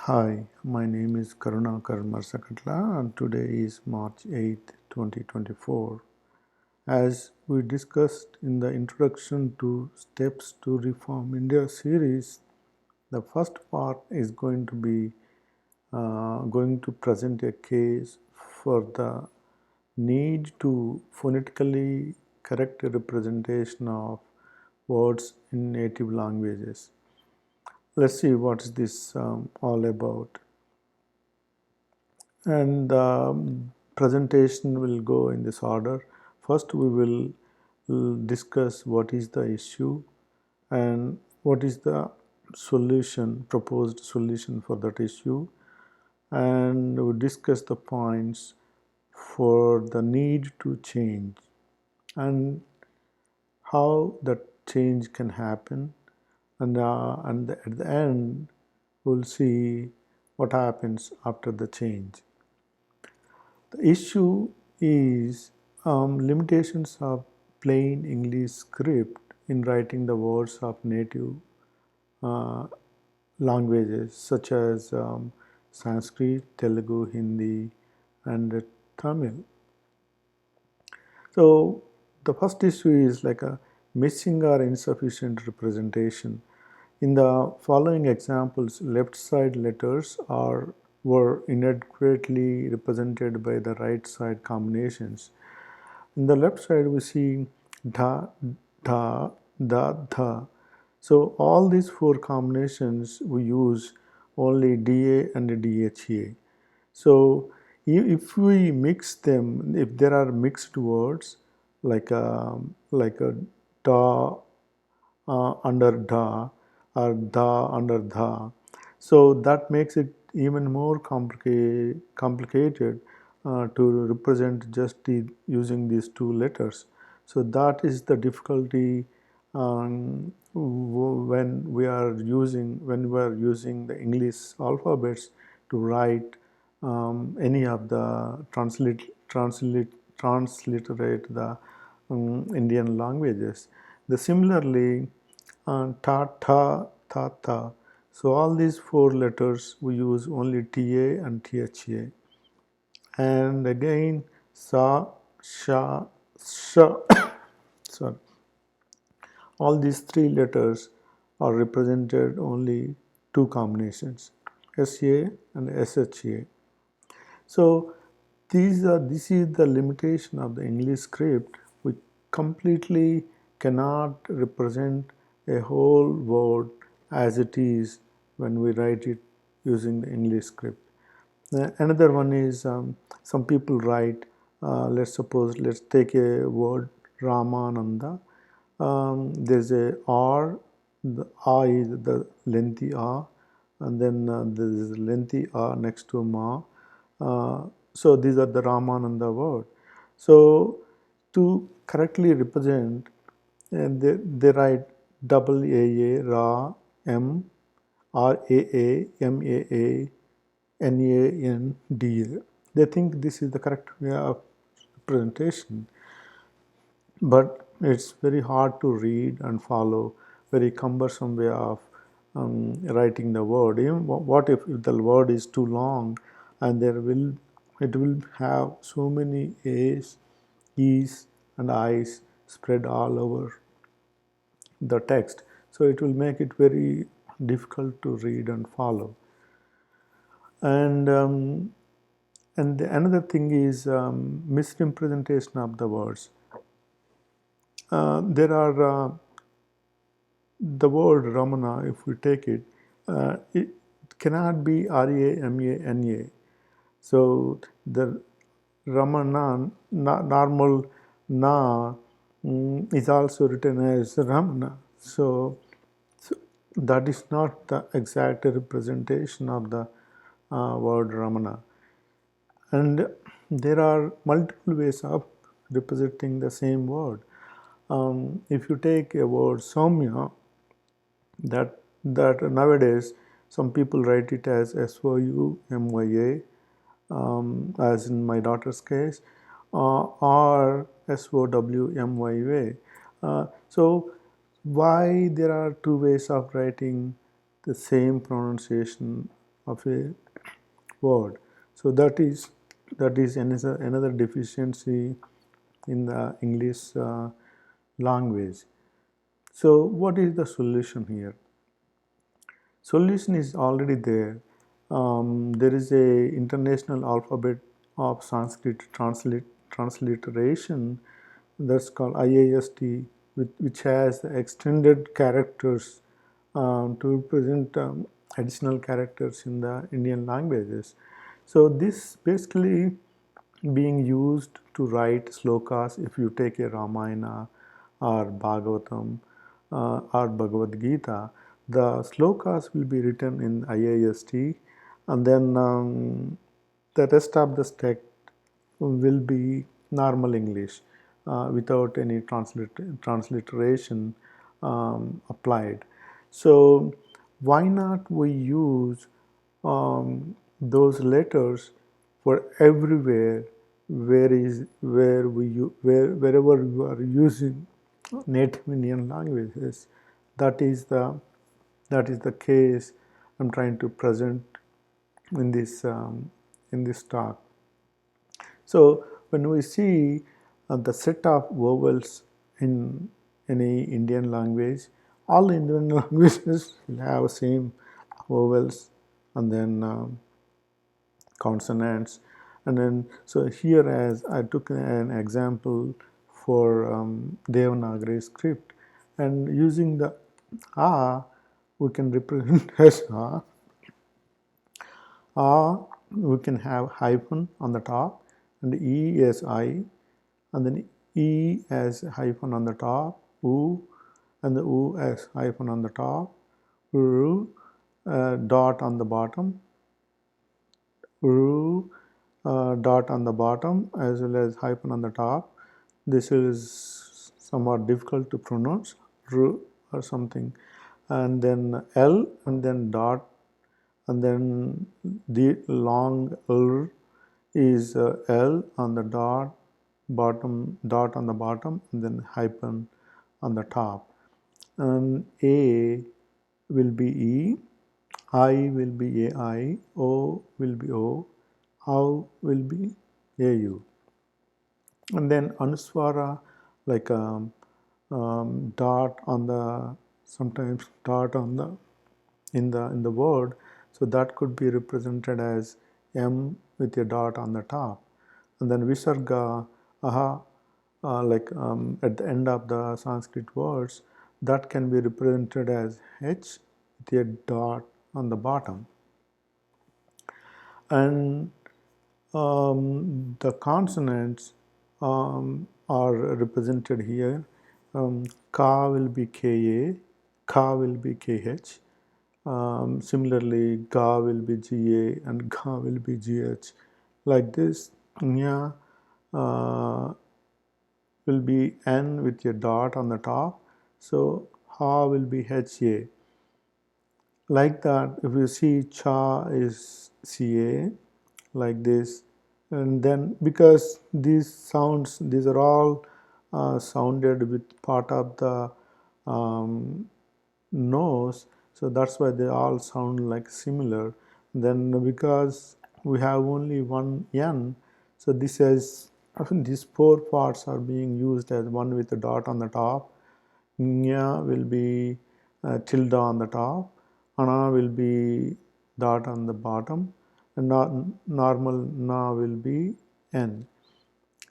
Hi, my name is Karunakar Marsakatla and today is March 8th, 2024. As we discussed in the Introduction to Steps to Reform India series, the first part is going to be going to present a case for the need to phonetically correct a representation of words in native languages. Let's see what is this all about. And the presentation will go in this order. First, we will discuss what is the issue and what is the solution, proposed solution for that issue, and we discuss the points for the need to change and how that change can happen, and at the end we'll see what happens after the change. The issue is limitations of plain English script in writing the words of native uh, languages such as Sanskrit, Telugu, Hindi, and Tamil. So the first issue is like a missing or insufficient representation. In the following examples, left side letters were inadequately represented by the right side combinations. In the left side, we see da, da, da, da. So all these four combinations we use only DA and DHA. So if we mix them, if there are mixed words like a da under da or da under da, so that makes it even more complicated to represent just using these two letters. So that is the difficulty when we are using the English alphabets to write any of the transliterate the Indian languages. Similarly, ta, ta, ta, ta. So all these four letters we use only TA and THA. And again, sa, sha, sha. Sorry. All these three letters are represented only two combinations, SA and SHA. So this is the limitation of the English script, which completely cannot represent a whole word as it is when we write it using the English script. Another one is some people write, let's take a word Ramananda. There's a R, the A is the lengthy A, and then there is a lengthy A next to Ma. So these are the Ramananda word. So to correctly represent, they write double AA, Ra, M, R A A, M A A, N A N D A. They think this is the correct way of presentation, but it's very hard to read and follow, very cumbersome way of writing the word. Even what if the word is too long and it will have so many A's, E's and I's spread all over the text. So it will make it very difficult to read and follow. And another thing is misrepresentation of the words. There are the word Ramana, if we take it, it cannot be Ramana. So the Ramana, normal na, is also written as Ramana. So that is not the exact representation of the word Ramana. And there are multiple ways of representing the same word. If you take a word Soumya, that nowadays some people write it as Soumya, as in my daughter's case, or Sowmya. So why there are two ways of writing the same pronunciation of a word. So that is another deficiency in the English language. So what is the solution here? Solution is already there. There is a international alphabet of Sanskrit transliteration that's called IAST, which has the extended characters to represent additional characters in the Indian languages. So this basically being used to write slokas if you take a Ramayana or Bhagavatam or Bhagavad Gita. The slokas will be written in IAST, and then the rest of the text will be normal English without any transliteration applied. So why not we use those letters for everywhere wherever you are using native Indian languages? That is the case I'm trying to present in this talk. So when we see the set of vowels in any Indian language, all Indian languages will have same vowels and then consonants. And then so here, as I took an example for Devanagari script, and using the A, we can represent as A. We can have hyphen on the top, and E as I, and then E as hyphen on the top, U, and the U as hyphen on the top, R, dot on the bottom, R, dot on the bottom, as well as hyphen on the top. This is somewhat difficult to pronounce, R or something, and then L, and then dot, and then the long L is L on the dot on the bottom, and then hyphen on the top. And A will be E, I will be AI, O will be O, AU will be AU. And then Anuswara, like dot on the, sometimes dot on the in the word, so that could be represented as M with a dot on the top. And then Visarga, aha, like at the end of the Sanskrit words, that can be represented as H with a dot on the bottom. And the consonants are represented here. Ka will be Ka, Ka will be Kh. Similarly, Ga will be Ga and Ga will be Gh. Like this, Nya will be N with a dot on the top. So Ha will be Ha. Like that, if you see Cha is Ca, like this, and then because these sounds, these are all sounded with part of the nose, so that's why they all sound like similar. Then because we have only one N, so this is, these four parts are being used as one with a dot on the top. Nya will be tilde on the top, Ana will be dot on the bottom, and normal Na will be N.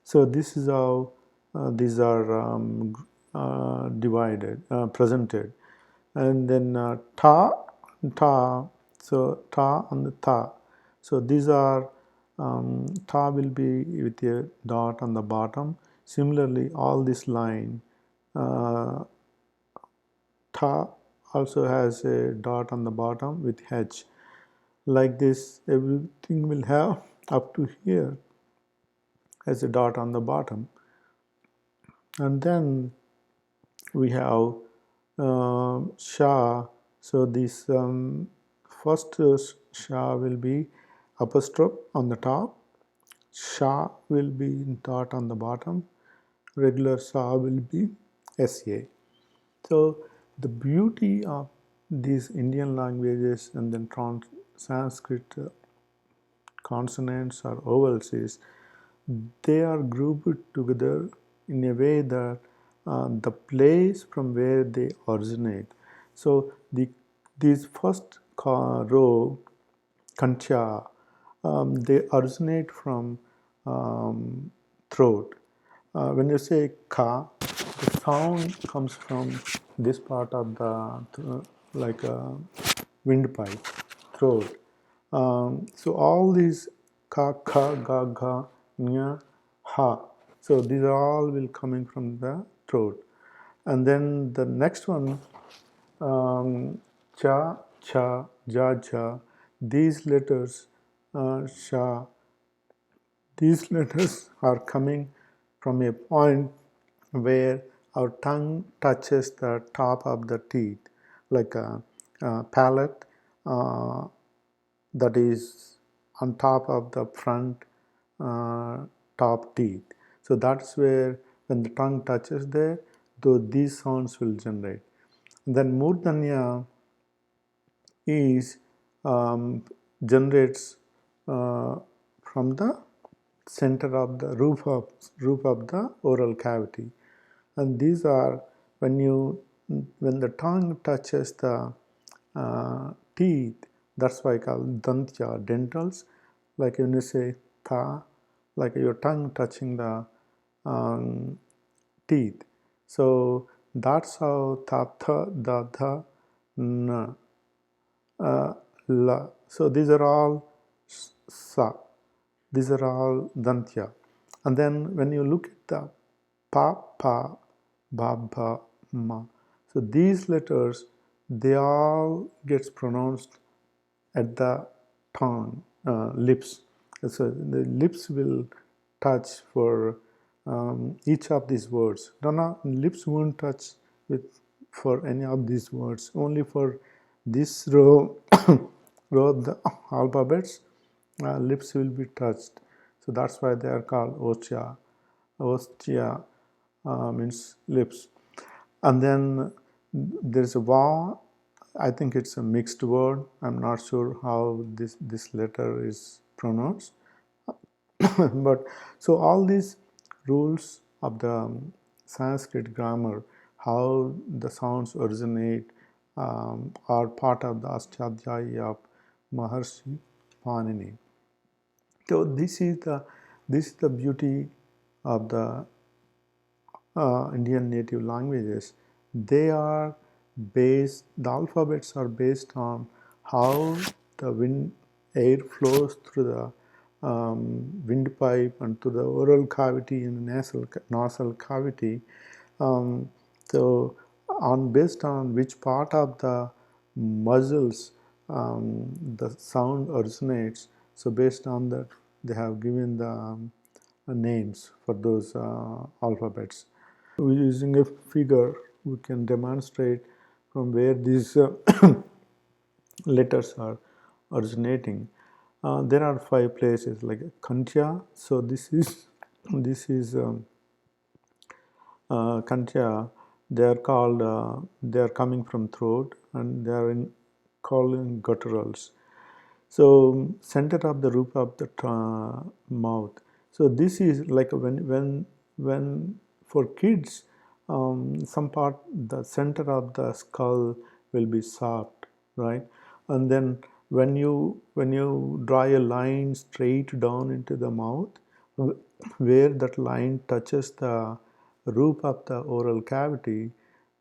So this is how these are presented. And then ta, so ta and the ta. So these are, ta will be with a dot on the bottom. Similarly, all this line, ta also has a dot on the bottom with H. Like this, everything will have up to here as a dot on the bottom. And then we have Sha. So this first Sha will be apostrophe on the top, Sha will be dot on the bottom, regular Sa will be SA. So the beauty of these Indian languages and then Sanskrit consonants or vowels is they are grouped together in a way that the place from where they originate. So these first row, kancha, they originate from throat. When you say ka, the sound comes from this part of the like a windpipe, throat. So all these ka, kha, ga, ga, nya, ha. So these are all will coming from the throat. And then the next one, cha, cha, ja, ja. These letters, sha, these letters are coming from a point where our tongue touches the top of the teeth, like a palate that is on top of the front top teeth. So that's where when the tongue touches there, though these sounds will generate. Then Murdanya is generates from the center of the roof of the oral cavity, and these are when the tongue touches the teeth. That's why I call dantya, dentals. Like when you say tha, like your tongue touching the teeth. So that's how tha, tha, da, tha, na, la. So these are all sa. These are all dantya. And then when you look at the pa, pa, ba, ba, ma. So these letters, they all gets pronounced at the tongue, lips. So the lips will touch for each of these words. No, lips won't touch with for any of these words. Only for this row, row of the alphabets, lips will be touched. So that's why they are called ostia. Ostia means lips. And then there's a va. I think it's a mixed word. I'm not sure how this letter is pronounced. But so all these rules of the Sanskrit grammar, how the sounds originate, are part of the Ashtadhyayi of Maharshi Panini. So this is the beauty of the Indian native languages. They are based, the alphabets are based on how the air flows through the windpipe and to the oral cavity and nasal cavity. So based on which part of the muscles the sound originates, so based on that they have given the names for those alphabets. Using a figure, we can demonstrate from where these letters are originating. There are 5 places like Kantya. So this is Kantya. They are called. They are coming from throat, and they are called in gutturals. So center of the roof of the mouth. So this is like when for kids, some part the center of the skull will be soft, right? And then when you draw a line straight down into the mouth, where that line touches the roof of the oral cavity,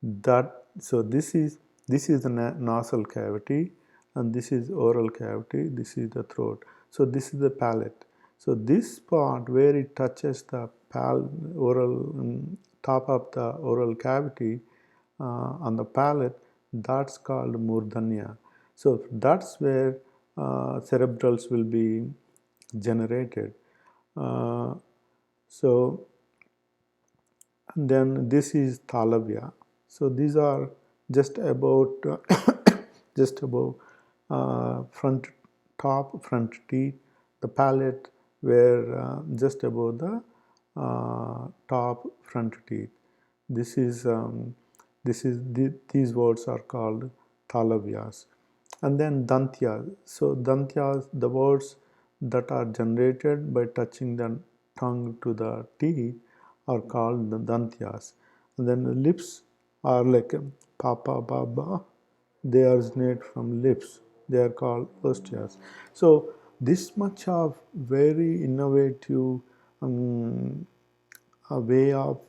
that so this is the nasal cavity, and this is oral cavity, this is the throat. So this is the palate. So this part where it touches the oral top of the oral cavity on the palate, that's called murdanya. So that's where cerebrals will be generated. So and then this is talavya. So these are just about just above front front teeth, the palate where just above the top front teeth. This is these words are called thalavyas. and then dantyas. So dantyas, the words that are generated by touching the tongue to the teeth are called the dantyas. And then the lips are like papa, baba. They originate from lips. They are called ostias. So this much of very innovative a way of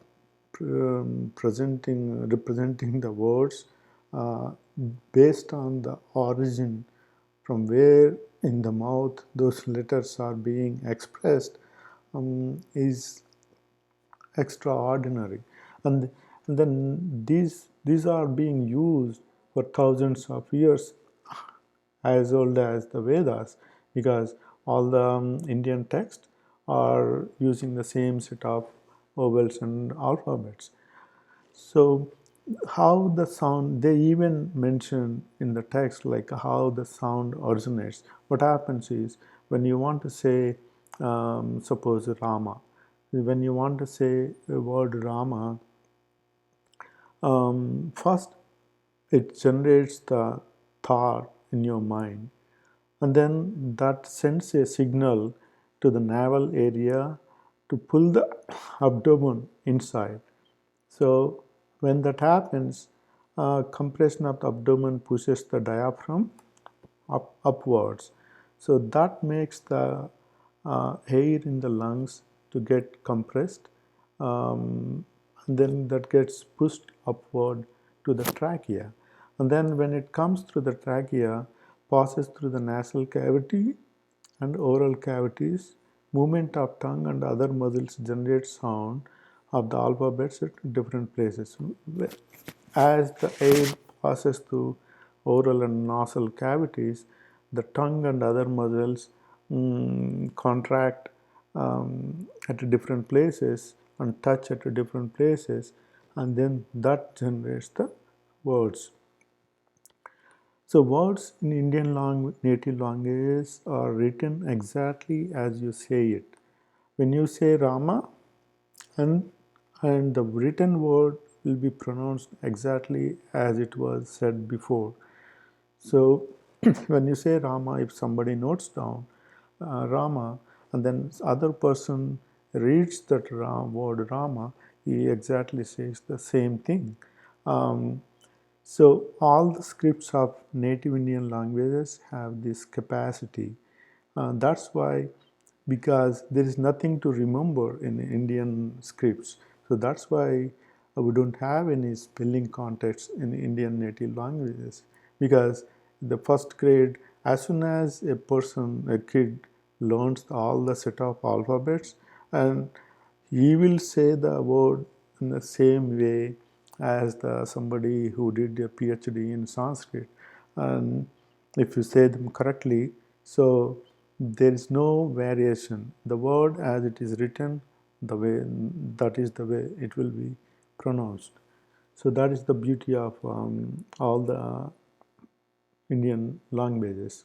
representing the words uh, based on the origin from where in the mouth those letters are being expressed is extraordinary, and, and then these are being used for thousands of years, as old as the Vedas, because all the Indian texts are using the same set of vowels and alphabets. So, how the sound, they even mention in the text like how the sound originates. What happens is when you want to say, suppose Rama, when you want to say a word Rama, first it generates the thought in your mind, and then that sends a signal to the navel area to pull the abdomen inside. So when that happens, compression of the abdomen pushes the diaphragm upwards. So that makes the air in the lungs to get compressed, and then that gets pushed upward to the trachea. And then when it comes through the trachea, passes through the nasal cavity and oral cavities, movement of tongue and other muscles generate sound of the alphabets at different places. As the air passes through oral and nasal cavities, the tongue and other muscles contract at different places and touch at different places, and then that generates the words. So words in Indian native languages are written exactly as you say it. When you say Rama, and and the written word will be pronounced exactly as it was said before. So when you say Rama, if somebody notes down Rama, and then other person reads that word Rama, he exactly says the same thing. Um, so all the scripts of native Indian languages have this capacity. That's why, because there is nothing to remember in Indian scripts. So that's why we don't have any spelling contests in Indian native languages, because the first grade, as soon as a kid learns all the set of alphabets, and he will say the word in the same way as somebody who did a PhD in Sanskrit. And if you say them correctly, so there is no variation. The word as it is written, the way that is the way it will be pronounced. So that is the beauty of all the Indian languages.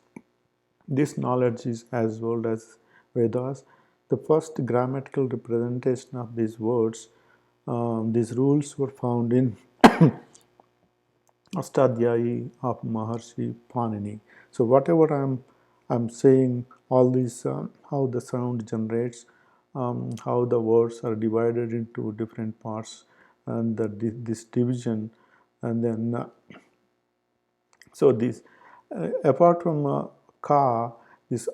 This knowledge is as old as Vedas. The first grammatical representation of these words, these rules were found in Astadhyayi of Maharshi Panini. So whatever I'm saying, all these how the sound generates, how the words are divided into different parts, and this division, and then so this apart from ka, this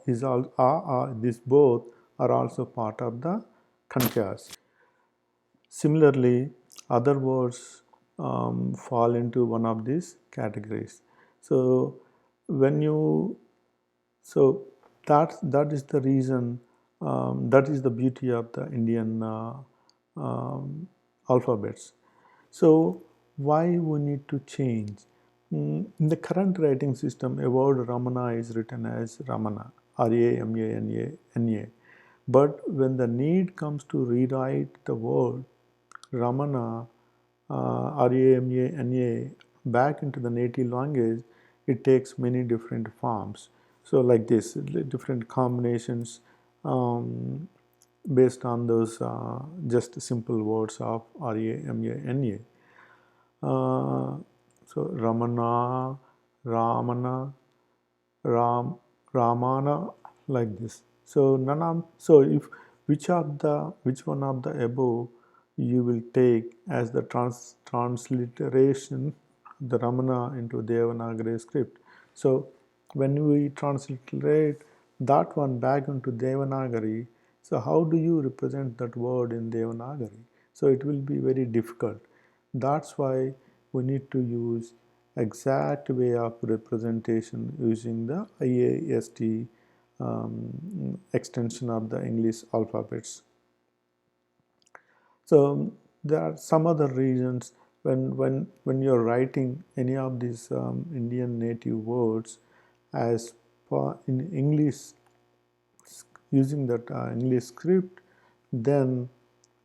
is all these both are also part of the kantyas. Similarly, other words fall into one of these categories. So when you so that is the reason, that is the beauty of the Indian alphabets. So why we need to change? In the current writing system, a word Ramana is written as Ramana, Ramana. But when the need comes to rewrite the word Ramana, Ramana, back into the native language, it takes many different forms. So like this, different combinations um, based on those just simple words of Ramana. So Ramana, Ramana, Ram, Ramana, like this. So so if which one of the above you will take as the transliteration the Ramana into Devanagari script. So when we transliterate that one back into Devanagari, so how do you represent that word in Devanagari? So it will be very difficult. That's why we need to use exact way of representation using the IAST extension of the English alphabets. So there are some other reasons when you're writing any of these Indian native words as in English using that English script, then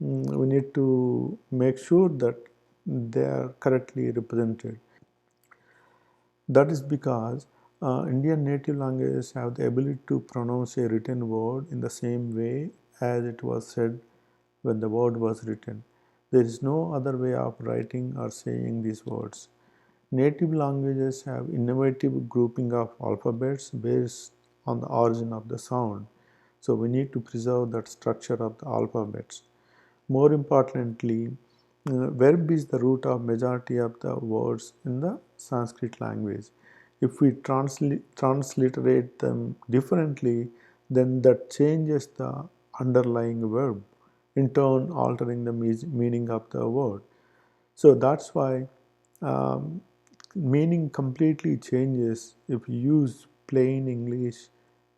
we need to make sure that they are correctly represented. That is because Indian native languages have the ability to pronounce a written word in the same way as it was said when the word was written. There is no other way of writing or saying these words. Native languages have innovative grouping of alphabets based on the origin of the sound. So we need to preserve that structure of the alphabets. More importantly, verb is the root of majority of the words in the Sanskrit language. If we transliterate them differently, then that changes the underlying verb, in turn altering the meaning of the word. So that's why um, meaning completely changes if you use plain English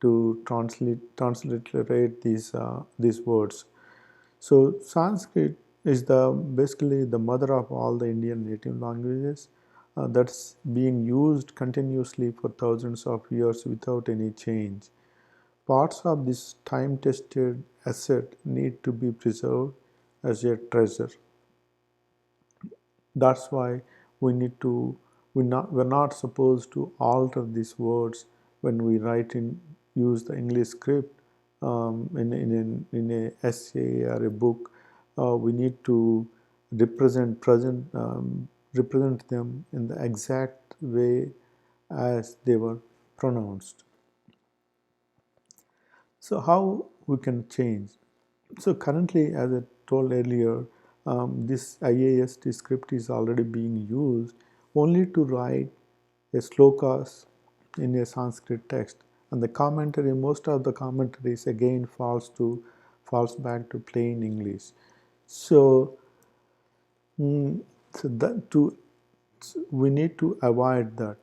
to transliterate these words. So Sanskrit is the basically the mother of all the Indian native languages. That's being used continuously for thousands of years without any change. Parts of this time-tested asset need to be preserved as a treasure. That's why we need to we're not supposed to alter these words when we write in use the English script in a essay or a book. We need to represent them in the exact way as they were pronounced. So how we can change? So currently, as I told earlier, this IAST script is already being used only to write a slokas in a Sanskrit text, and the commentary, most of the commentaries again falls back to plain English. So, so that to we need to avoid that.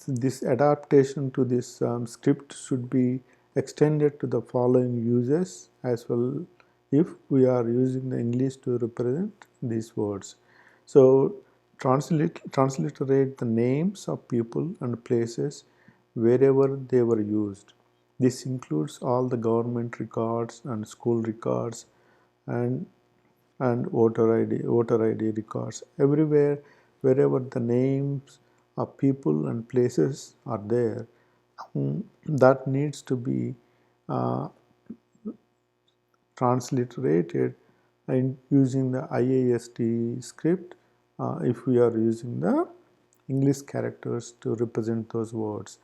This adaptation to this script should be extended to the following uses as well if we are using the English to represent these words. So transliterate the names of people and places wherever they were used. This includes all the government records and school records and voter ID records. Everywhere, wherever the names of people and places are there, that needs to be uh, transliterated and using the IAST script if we are using the English characters to represent those words.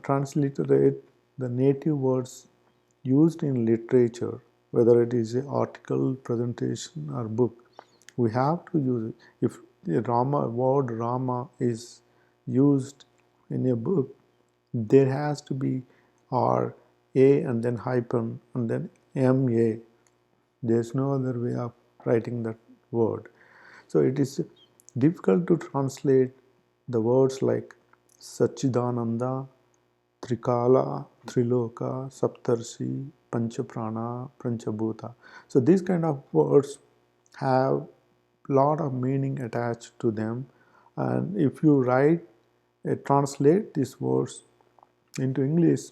Transliterate the native words used in literature, whether it is an article, presentation, or book. We have to use it. If the word Rama is used in a book, there has to be R, A, and then hyphen, and then MA. There's no other way of writing that word. So it is difficult to translate the words like Sachidananda, Trikala, Triloka, Saptarshi, Panchaprana, Panchabhuta. So these kind of words have lot of meaning attached to them, and if you translate these words into English,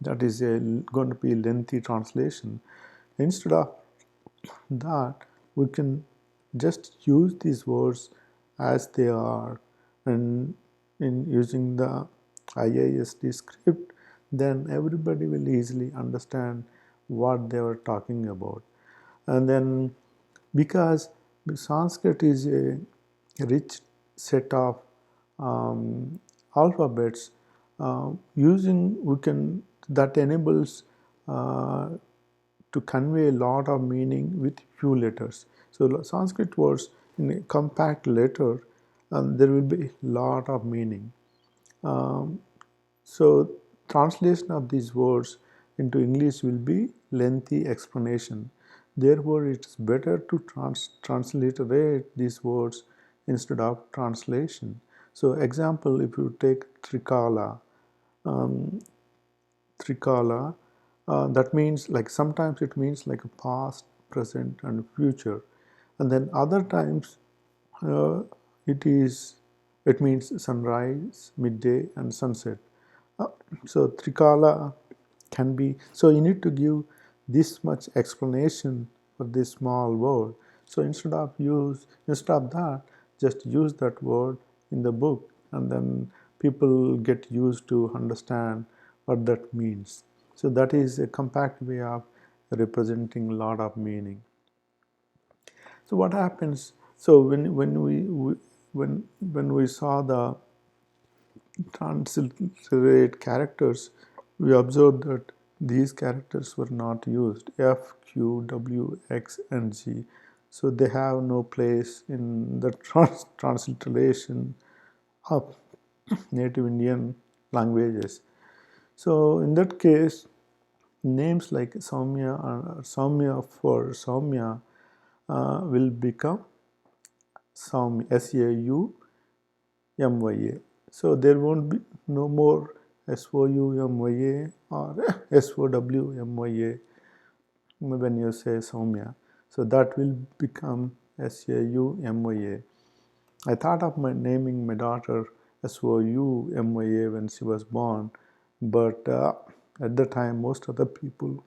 that is going to be a lengthy translation. Instead of that, we can just use these words as they are, and in using the IAST script, then everybody will easily understand what they were talking about. And then because Sanskrit is a rich set of alphabets using we can that enables uh, to convey a lot of meaning with few letters. So Sanskrit words in a compact letter, there will be a lot of meaning. Um, so translation of these words into English will be lengthy explanation. Therefore, it's better to transliterate these words instead of translation. So example, if you take Trikala, um, Trikala, that means like sometimes it means like a past, present, and future, and then other times uh, it is it means sunrise, midday, and sunset. Uh, so Trikala can be so you need to give this much explanation for this small word. So instead of that, just use that word in the book, and then people get used to understand what that means. So that is a compact way of representing a lot of meaning. So what happens? So when we saw the transliterate characters, we observed that these characters were not used F, Q, W, X, and G. So they have no place in the transliteration of native Indian languages. So in that case, names like Saumya or Saumya for Saumya will become Saumya, SAUMYA. So there won't be no more SOUMYA or SOWMYA when you say Saumya. So that will become SAUMYA. I thought of naming my daughter SOUMYA when she was born, but at the time most of the people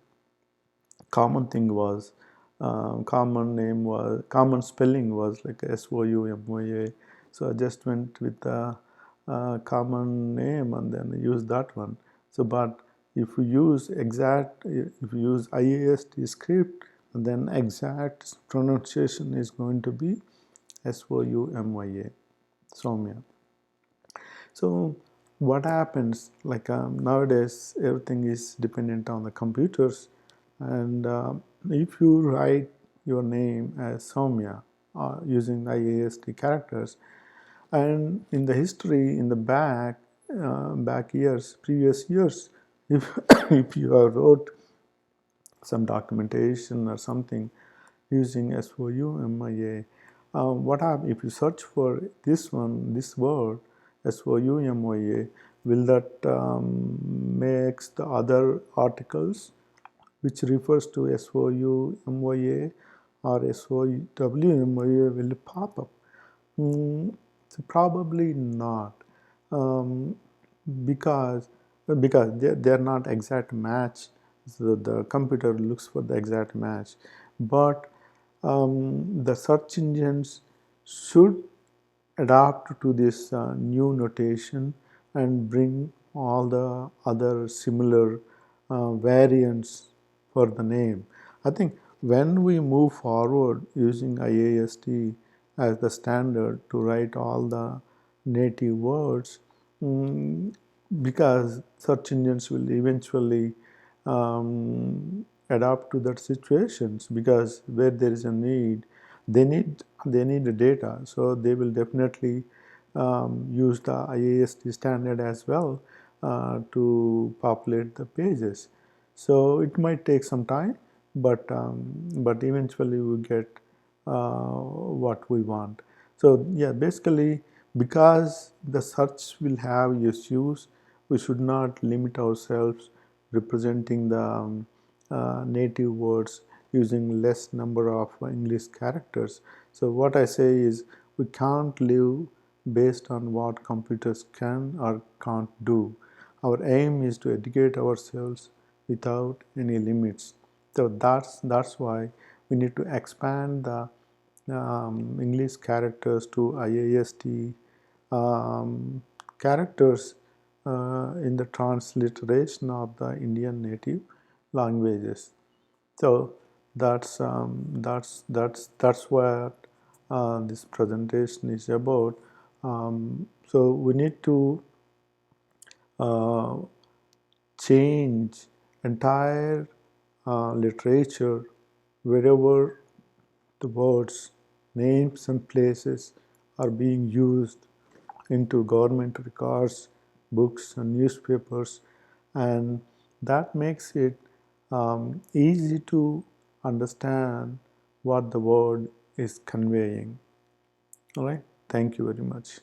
common thing was common spelling was like SOUMYA. So I just went with the common name and then use that one. So but if you use if you use IAST script, then exact pronunciation is going to be SOUMYA, Soumya. So what happens like nowadays everything is dependent on the computers, and if you write your name as Soumya using IAST characters, and in the history in the back years, previous years, if if you have wrote some documentation or something using SOUMIA. What happens if you search for this word SOUMIA? Will that makes the other articles which refers to SOUMIA or SOWMIA will pop up? Mm, Probably not, um, because they are not exact match. So the computer looks for the exact match, but the search engines should adapt to this new notation and bring all the other similar variants for the name. I think when we move forward using IAST as the standard to write all the native words, mm, because search engines will eventually adapt to that situations, because where there is a need, they need the data, so they will definitely use the IAST standard as well to populate the pages. So it might take some time, but eventually we get what we want. So yeah, basically, because the search will have issues, we should not limit ourselves representing the native words using less number of English characters. So what I say is we can't live based on what computers can or can't do. Our aim is to educate ourselves without any limits. So that's why we need to expand the English characters to IAST um, characters in the transliteration of the Indian native languages. So that's what this presentation is about. So we need to uh, change entire literature wherever the words, names and places are being used into government records, books and newspapers, and that makes it easy to understand what the word is conveying. All right, thank you very much.